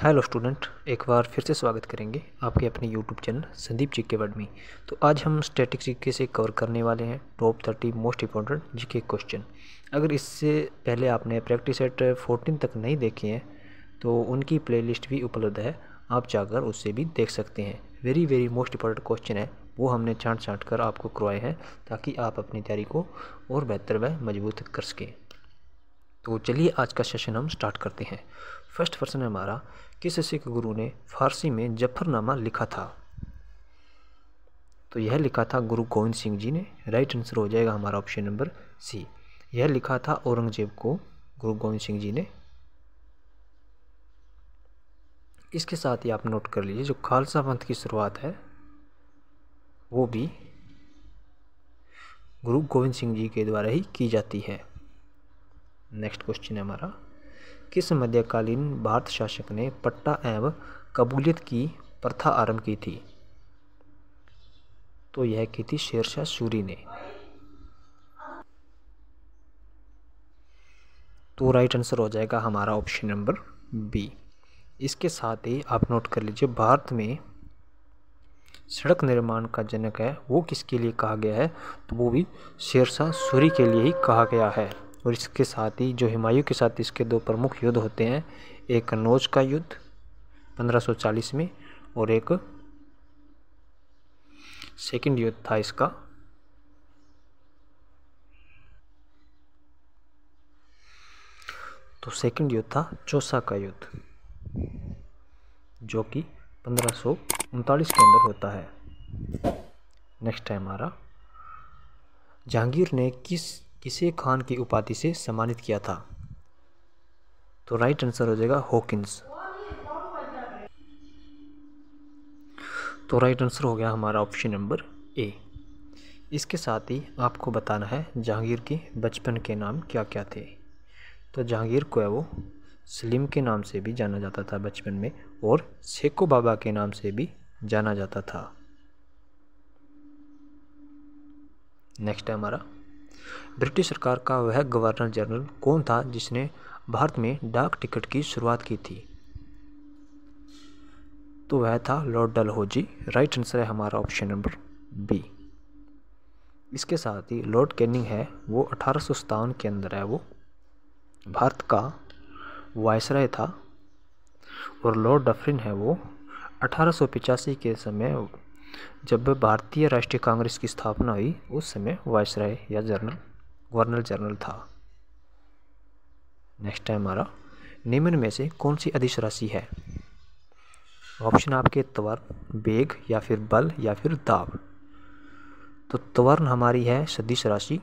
Hello student, एक बार फिर से स्वागत करेंगे आपके अपने यूट्यूब चैनल संदीप जी के वर्ड में। तो आज हम स्टैटिक जीके से कवर करने वाले हैं top 30 most important GK question. अगर इससे पहले आपने प्रैक्टिस सेट 14 तक नहीं देखे हैं तो उनकी प्लेलिस्ट भी उपलब्ध है, आप जाकर उससे भी देख सकते हैं। वेरी मोस्ट इंपॉर्टेंट क्वेश्चन है, वो हमने छाँट कर आपको करवाए हैं ताकि आप अपनी तैयारी को और बेहतर व मजबूत कर सकें। तो चलिए आज का सेशन हम स्टार्ट करते हैं। फर्स्ट प्रश्न है हमारा, किस सिख गुरु ने फारसी में जफरनामा लिखा था? तो यह लिखा था गुरु गोविंद सिंह जी ने। राइट आंसर हो जाएगा हमारा ऑप्शन नंबर सी। यह लिखा था औरंगजेब को गुरु गोविंद सिंह जी ने। इसके साथ ही आप नोट कर लीजिए, जो खालसा पंथ की शुरुआत है वो भी गुरु गोविंद सिंह जी के द्वारा ही की जाती है। नेक्स्ट क्वेश्चन है हमारा, किस मध्यकालीन भारत शासक ने पट्टा एवं कबूलियत की प्रथा आरंभ की थी? तो यह की थी शेरशाह सूरी ने। तो राइट आंसर हो जाएगा हमारा ऑप्शन नंबर बी। इसके साथ ही आप नोट कर लीजिए, भारत में सड़क निर्माण का जनक है वो किसके लिए कहा गया है? तो वो भी शेरशाह सूरी के लिए ही कहा गया है। और इसके साथ ही जो हुमायूं के साथ इसके दो प्रमुख युद्ध होते हैं, एक कन्नौज का युद्ध 1540 में और एक सेकंड युद्ध था इसका, तो सेकंड युद्ध था चौसा का युद्ध, जो कि 1539 के अंदर होता है। नेक्स्ट है हमारा, जहांगीर ने किसे खान की उपाधि से सम्मानित किया था? तो राइट आंसर हो जाएगा हॉकिंस। तो राइट आंसर हो गया हमारा ऑप्शन नंबर ए। इसके साथ ही आपको बताना है जहांगीर के बचपन के नाम क्या क्या थे। तो जहांगीर को है वो सलीम के नाम से भी जाना जाता था बचपन में, और शेखो बाबा के नाम से भी जाना जाता था। नेक्स्ट है हमारा, ब्रिटिश सरकार का वह गवर्नर जनरल कौन था जिसने भारत में डाक टिकट की शुरुआत की थी? तो वह था लॉर्ड डलहौजी। राइट आंसर है हमारा ऑप्शन नंबर बी। इसके साथ ही लॉर्ड कैनिंग है वो 1857 के अंदर है वो भारत का वायसराय था, और लॉर्ड डफरिन है वो 1885 के समय जब भारतीय राष्ट्रीय कांग्रेस की स्थापना हुई उस समय वायसराय या गवर्नर जनरल था। नेक्स्ट है हमारा, निम्न में से कौन सी अदिश राशि है? ऑप्शन आपके त्वरण, वेग या फिर बल या फिर दाब। तो त्वरण हमारी है सदिश राशि,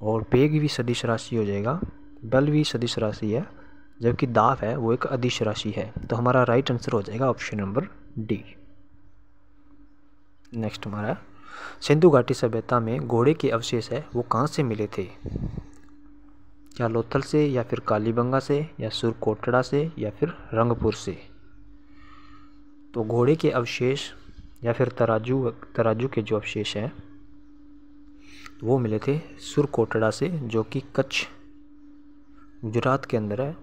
और वेग भी सदिश राशि हो जाएगा, बल भी सदिश राशि है, जबकि दाब है वो एक अदिश राशि है। तो हमारा राइट आंसर हो जाएगा ऑप्शन नंबर डी। नेक्स्ट हमारा, सिंधु घाटी सभ्यता में घोड़े के अवशेष है वो कहाँ से मिले थे? क्या लोथल से या फिर कालीबंगा से या सुरकोटड़ा से या फिर रंगपुर से? तो घोड़े के अवशेष या फिर तराजू के जो अवशेष हैं वो मिले थे सुरकोटड़ा से, जो कि कच्छ गुजरात के अंदर है,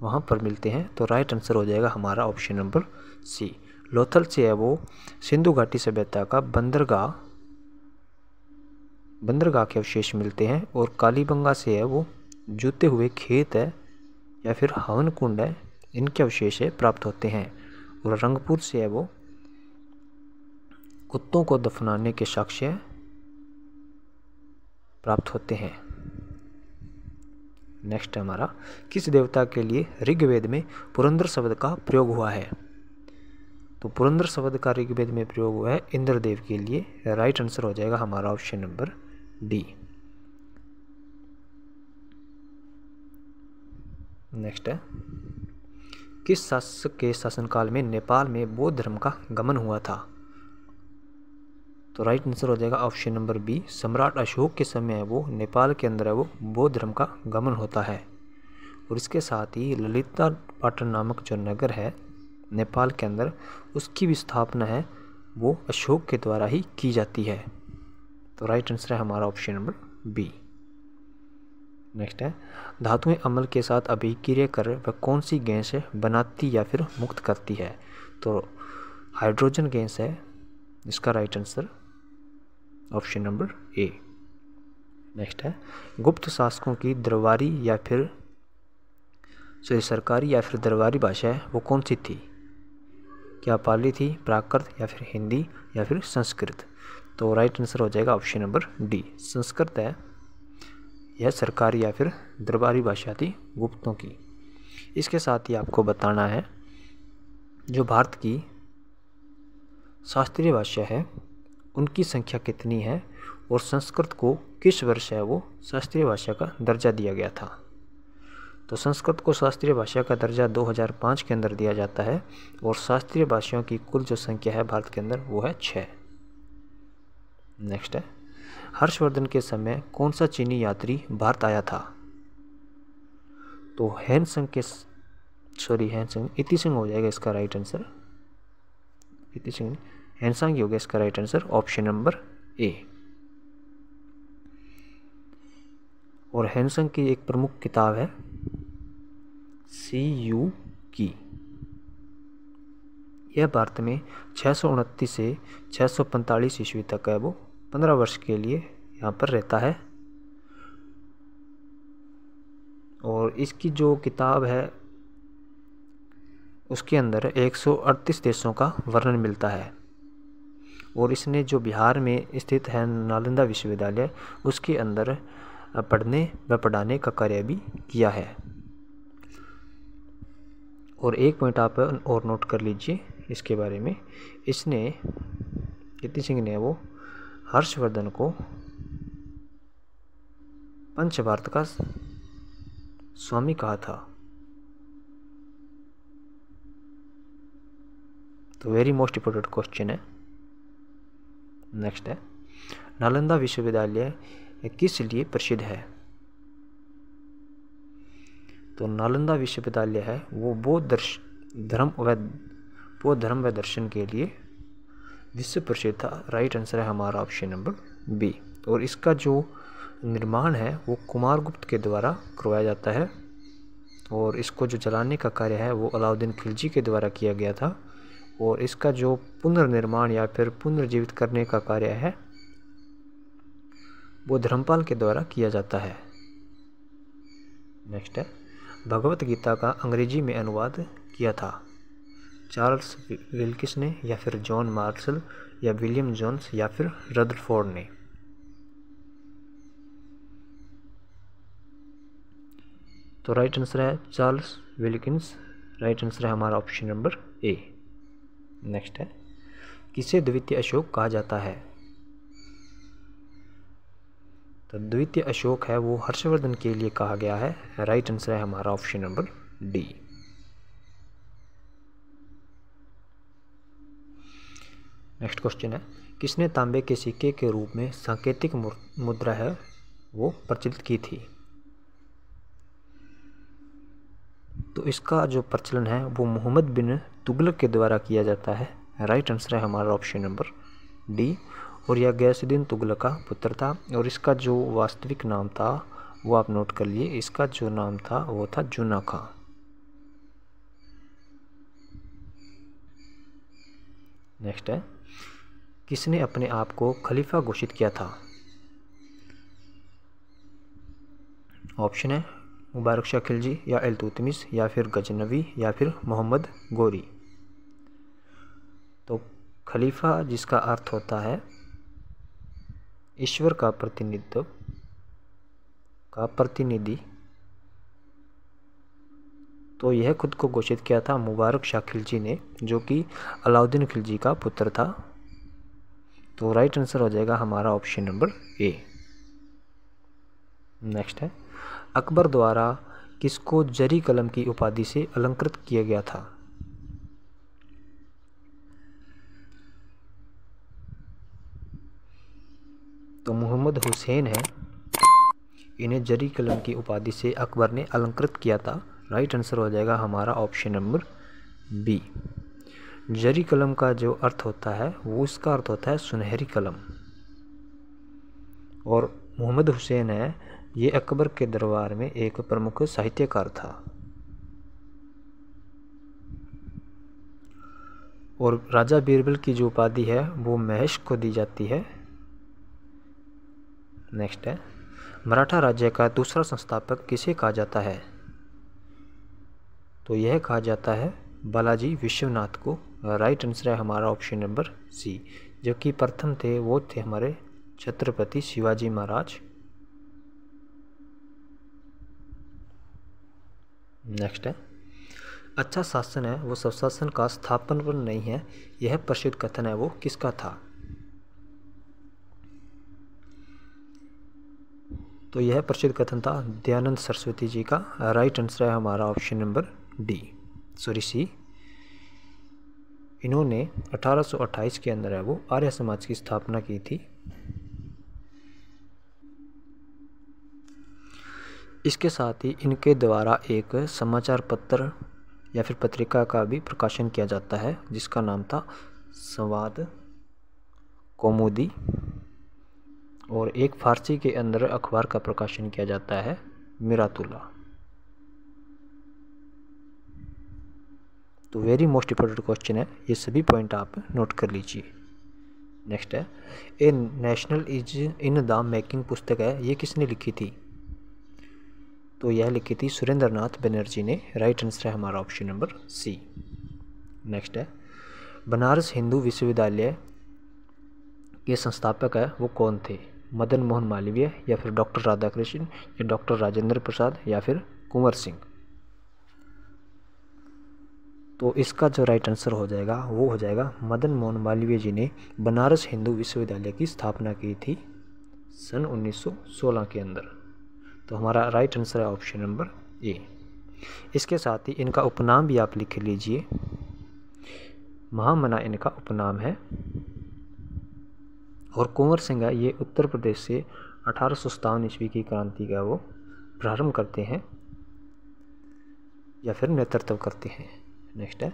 वहाँ पर मिलते हैं। तो राइट आंसर हो जाएगा हमारा ऑप्शन नंबर सी। लोथल से है वो सिंधु घाटी सभ्यता का बंदरगाह के अवशेष मिलते हैं, और कालीबंगा से है वो जूते हुए खेत है या फिर हवन कुंड है, इनके अवशेष प्राप्त होते हैं। और रंगपुर से है वो कुत्तों को दफनाने के साक्ष्य प्राप्त होते हैं। नेक्स्ट है हमारा, किस देवता के लिए ऋग्वेद में पुरंदर शब्द का प्रयोग हुआ है? तो पुरंदर शब्द का ऋग्वेद में प्रयोग हुआ है इंद्रदेव के लिए। राइट आंसर हो जाएगा हमारा ऑप्शन नंबर डी। नेक्स्ट है, किस शासक के शासनकाल में नेपाल में बौद्ध धर्म का गमन हुआ था? तो राइट आंसर हो जाएगा ऑप्शन नंबर बी। सम्राट अशोक के समय है वो नेपाल के अंदर है वो बौद्ध धर्म का गमन होता है। और इसके साथ ही ललिता पाटन नामक जो नगर है नेपाल के अंदर, उसकी भी स्थापना है वो अशोक के द्वारा ही की जाती है। तो राइट आंसर है हमारा ऑप्शन नंबर बी। नेक्स्ट है, धातुएं अम्ल के साथ अभिक्रिया कर वह कौन सी गैस बनाती या फिर मुक्त करती है? तो हाइड्रोजन गैस है इसका right answer option number A. Next है, गुप्त शासकों की दरबारी या फिर सरकारी या फिर दरबारी भाषा है वो कौन सी थी? क्या पाली थी, प्राकृत या फिर हिंदी या फिर संस्कृत? तो राइट आंसर हो जाएगा ऑप्शन नंबर डी, संस्कृत है। यह सरकारी या फिर दरबारी भाषा थी गुप्तों की। इसके साथ ही आपको बताना है जो भारत की शास्त्रीय भाषा है उनकी संख्या कितनी है और संस्कृत को किस वर्ष है वो शास्त्रीय भाषा का दर्जा दिया गया था? तो संस्कृत को शास्त्रीय भाषा का दर्जा 2005 के अंदर दिया जाता है और शास्त्रीय भाषाओं की कुल जो संख्या है भारत के अंदर वो है 6। नेक्स्ट है, हर्षवर्धन के समय कौन सा चीनी यात्री भारत आया था? तो हैनसंग इतिसिंग हो जाएगा इसका राइट आंसर। इतिसिंग हैनसांग हो गया इसका right answer option number A. और हैनसंग की एक प्रमुख किताब है CU की। यह भारत में 629 से 645 ईस्वी तक है, वो 15 वर्ष के लिए यहाँ पर रहता है। और इसकी जो किताब है उसके अंदर 138 देशों का वर्णन मिलता है। और इसने जो बिहार में स्थित है नालंदा विश्वविद्यालय उसके अंदर पढ़ने व पढ़ाने का कार्य भी किया है। और एक पॉइंट आप और नोट कर लीजिए इसके बारे में, इसने कीर्ति सिंह ने वो हर्षवर्धन को पंच भारत का स्वामी कहा था। तो वेरी मोस्ट इंपोर्टेंट क्वेश्चन है। नेक्स्ट है, नालंदा विश्वविद्यालय किस लिए प्रसिद्ध है? तो नालंदा विश्वविद्यालय है वो बौद्ध धर्म व दर्शन के लिए विश्व प्रसिद्ध था। राइट आंसर है हमारा ऑप्शन नंबर बी। और इसका जो निर्माण है वो कुमारगुप्त के द्वारा करवाया जाता है और इसको जो जलाने का कार्य है वो अलाउद्दीन खिलजी के द्वारा किया गया था। और इसका जो पुनर्निर्माण या फिर पुनर्जीवित करने का कार्य है वो धर्मपाल के द्वारा किया जाता है। नेक्स्ट है, भगवत गीता का अंग्रेजी में अनुवाद किया था चार्ल्स विल्किस ने या फिर जॉन मार्शल या विलियम जोन्स या फिर रदरफोर्ड ने? तो राइट आंसर है चार्ल्स विल्किंस। राइट आंसर है हमारा ऑप्शन नंबर ए। नेक्स्ट है, किसे द्वितीय अशोक कहा जाता है? तो द्वितीय अशोक है वो हर्षवर्धन के लिए कहा गया है। राइट आंसर है हमारा option number D. Next question है, किसने तांबे के सिक्के के रूप में सांकेतिक मुद्रा है वो प्रचलित की थी? तो इसका जो प्रचलन है वो मोहम्मद बिन तुगलक के द्वारा किया जाता है। राइट आंसर है हमारा ऑप्शन नंबर डी। और यह गैसुद्दीन तुगलक का पुत्र था और इसका जो वास्तविक नाम था वो आप नोट कर लिए। इसका जो नाम था वो था जुना खां। नेक्स्ट है, किसने अपने आप को खलीफा घोषित किया था? ऑप्शन है मुबारक शाह खिलजी या इल्तुतमिश या फिर गजनवी या फिर मोहम्मद गोरी। तो खलीफा जिसका अर्थ होता है ईश्वर का प्रतिनिधि, तो यह खुद को घोषित किया था मुबारक शाह खिलजी ने, जो कि अलाउद्दीन खिलजी का पुत्र था। तो राइट आंसर हो जाएगा हमारा ऑप्शन नंबर ए। नेक्स्ट है, अकबर द्वारा किसको जरी कलम की उपाधि से अलंकृत किया गया था? तो मोहम्मद हुसैन है, इन्हें जरी कलम की उपाधि से अकबर ने अलंकृत किया था। राइट आंसर हो जाएगा हमारा ऑप्शन नंबर बी। जरी कलम का जो अर्थ होता है वो इसका अर्थ होता है सुनहरी कलम। और मोहम्मद हुसैन है ये अकबर के दरबार में एक प्रमुख साहित्यकार था। और राजा बीरबल की जो उपाधि है वो महेश को दी जाती है। नेक्स्ट है, मराठा राज्य का दूसरा संस्थापक किसे कहा जाता है? तो यह कहा जाता है बालाजी विश्वनाथ को। राइट आंसर है हमारा ऑप्शन नंबर सी। जबकि प्रथम थे वो थे हमारे छत्रपति शिवाजी महाराज। नेक्स्ट है, अच्छा शासन है वो स्वशासन का स्थापन नहीं है, यह प्रसिद्ध कथन है वो किसका था? तो यह प्रसिद्ध कथन था दयानंद सरस्वती जी का। राइट आंसर है हमारा ऑप्शन नंबर सी। इन्होंने 1828 के अंदर है वो आर्य समाज की स्थापना की थी। इसके साथ ही इनके द्वारा एक समाचार पत्र या फिर पत्रिका का भी प्रकाशन किया जाता है जिसका नाम था संवाद कौमुदी। और एक फारसी के अंदर अखबार का प्रकाशन किया जाता है मिरातुल्ला। तो वेरी मोस्ट इंपॉर्टेंट क्वेश्चन है, ये सभी पॉइंट आप नोट कर लीजिए। नेक्स्ट है, a national is in the making पुस्तक है, ये किसने लिखी थी? तो यह लिखी थी सुरेंद्र नाथ बनर्जी ने। राइट आंसर है हमारा ऑप्शन नंबर सी। नेक्स्ट है, बनारस हिंदू विश्वविद्यालय के संस्थापक है वो कौन थे? मदन मोहन मालवीय या फिर डॉक्टर राधाकृष्ण या डॉक्टर राजेंद्र प्रसाद या फिर कुंवर सिंह? तो इसका जो राइट आंसर हो जाएगा वो हो जाएगा मदन मोहन मालवीय जी ने बनारस हिंदू विश्वविद्यालय की स्थापना की थी सन 1916 के अंदर। तो हमारा राइट आंसर है ऑप्शन नंबर ए। इसके साथ ही इनका उपनाम भी आप लिख लीजिए, महामना इनका उपनाम है। और कुंवर सिंह है ये उत्तर प्रदेश से 1857 ईस्वी की क्रांति का वो प्रारंभ करते हैं या फिर नेतृत्व करते हैं। नेक्स्ट है,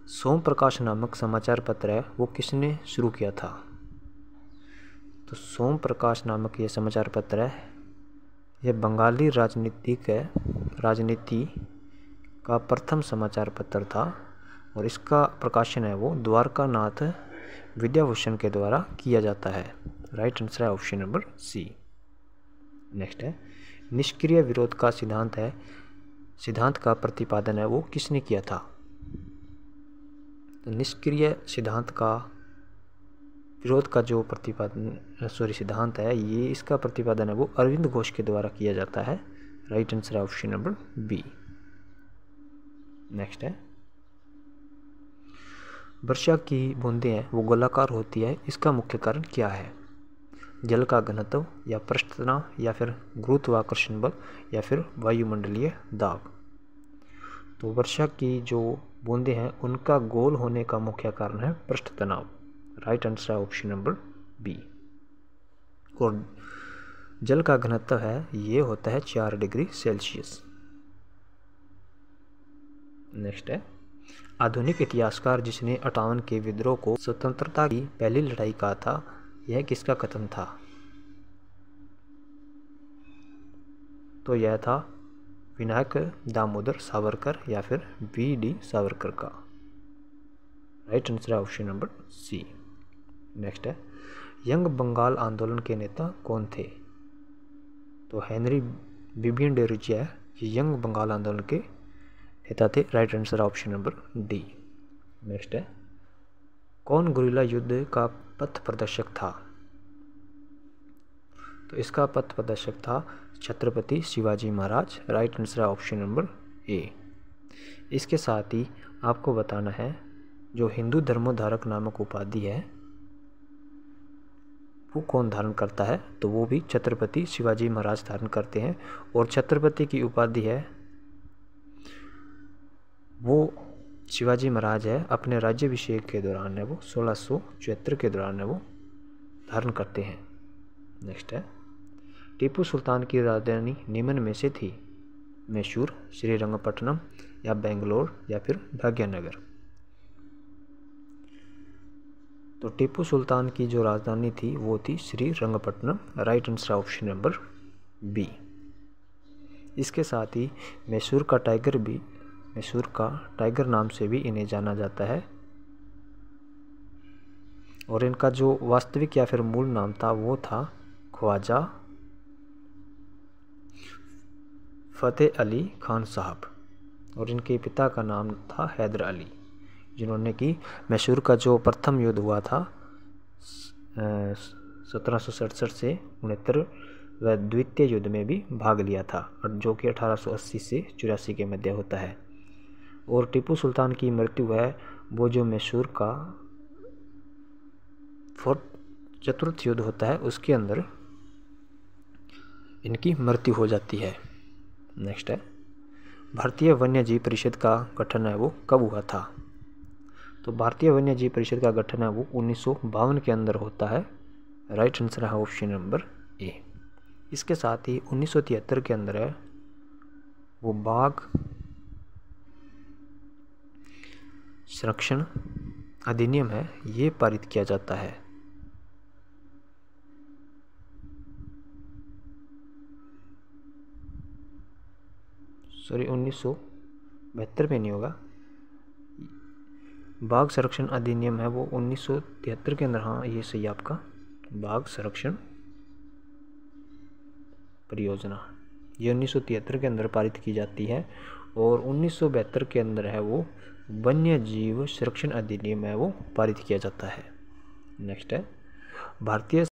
सोम प्रकाश नामक समाचार पत्र है वो किसने शुरू किया था? तो सोम प्रकाश नामक ये समाचार पत्र है यह बंगाली राजनीति का प्रथम समाचार पत्र था और इसका प्रकाशन है वो द्वारकानाथ विद्याभूषण के द्वारा किया जाता है। राइट आंसर है ऑप्शन नंबर सी। नेक्स्ट है, निष्क्रिय विरोध का सिद्धांत का प्रतिपादन है वो किसने किया था? तो निष्क्रिय सिद्धांत का विरोध का जो सिद्धांत है ये इसका प्रतिपादन है वो अरविंद घोष के द्वारा किया जाता है। राइट आंसर है ऑप्शन नंबर बी। नेक्स्ट है, वर्षा की बूंदें हैं वो गोलाकार होती है, इसका मुख्य कारण क्या है? जल का घनत्व या पृष्ठ तनाव या फिर गुरुत्वाकर्षण बल या फिर वायुमंडलीय दाब? तो वर्षा की जो बूंदें हैं उनका गोल होने का मुख्य कारण है पृष्ठ तनाव। राइट आंसर है ऑप्शन नंबर बी। और जल का घनत्व है ये होता है 4 डिग्री सेल्सियस। नेक्स्ट है, आधुनिक इतिहासकार जिसने 58 के विद्रोह को स्वतंत्रता की पहली लड़ाई कहा था यह किसका कथन था? तो यह था विनायक दामोदर सावरकर या फिर वी.डी. सावरकर का। राइट आंसर है ऑप्शन नंबर सी। नेक्स्ट है, यंग बंगाल आंदोलन के नेता कौन थे? तो हेनरी बिबियन डेरुजिया ये यंग बंगाल आंदोलन के नेता थे। Right answer option number D. Next है, कौन गुरिल्ला युद्ध का पथ प्रदर्शक था? तो इसका पथ प्रदर्शक था छत्रपति शिवाजी महाराज। राइट आंसर है ऑप्शन नंबर ए। इसके साथ ही आपको बताना है जो हिंदू धर्मोद्धारक नामक उपाधि है वो कौन धारण करता है? तो वो भी छत्रपति शिवाजी महाराज धारण करते हैं। और छत्रपति की उपाधि है वो शिवाजी महाराज है अपने राज्याभिषेक के दौरान है वो 1674 के दौरान है वो धारण करते हैं। नेक्स्ट है, टीपू सुल्तान की राजधानी निम्न में से थी? मैसूर, श्रीरंगपट्टनम या बेंगलोर या फिर भाग्यनगर? तो टीपू सुल्तान की जो राजधानी थी वो थी Srirangapatnam. Right answer option number b. इसके साथ ही मैसूर का टाइगर नाम से भी इन्हें जाना जाता है। और इनका जो वास्तविक या फिर मूल नाम था वो था ख्वाजा फतेह अली खान साहब, और इनके पिता का नाम था हैदर अली, जिन्होंने कि मैसूर का जो प्रथम युद्ध हुआ था 1767 से 69 व द्वितीय युद्ध में भी भाग लिया था, जो कि 1880 से 84 के मध्य होता है। और टीपू सुल्तान की मृत्यु है वो जो मैसूर का चतुर्थ युद्ध होता है उसके अंदर इनकी मृत्यु हो जाती है। नेक्स्ट है भारतीय वन्य जीव परिषद का गठन है वो कब हुआ था? तो भारतीय वन्य जीव परिषद का गठन है वो 1952 के अंदर होता है। राइट आंसर है ऑप्शन नंबर ए। इसके साथ ही 1973 के अंदर है वो बाघ संरक्षण अधिनियम है, ये पारित किया जाता है। सॉरी 1972 में नहीं होगा, बाघ संरक्षण अधिनियम है वो 1973 के अंदर, हाँ ये सही आपका, बाघ संरक्षण परियोजना ये 1973 के अंदर पारित की जाती है। और 1972 के अंदर है वो वन्य जीव संरक्षण अधिनियम है वो पारित किया जाता है। नेक्स्ट है भारतीय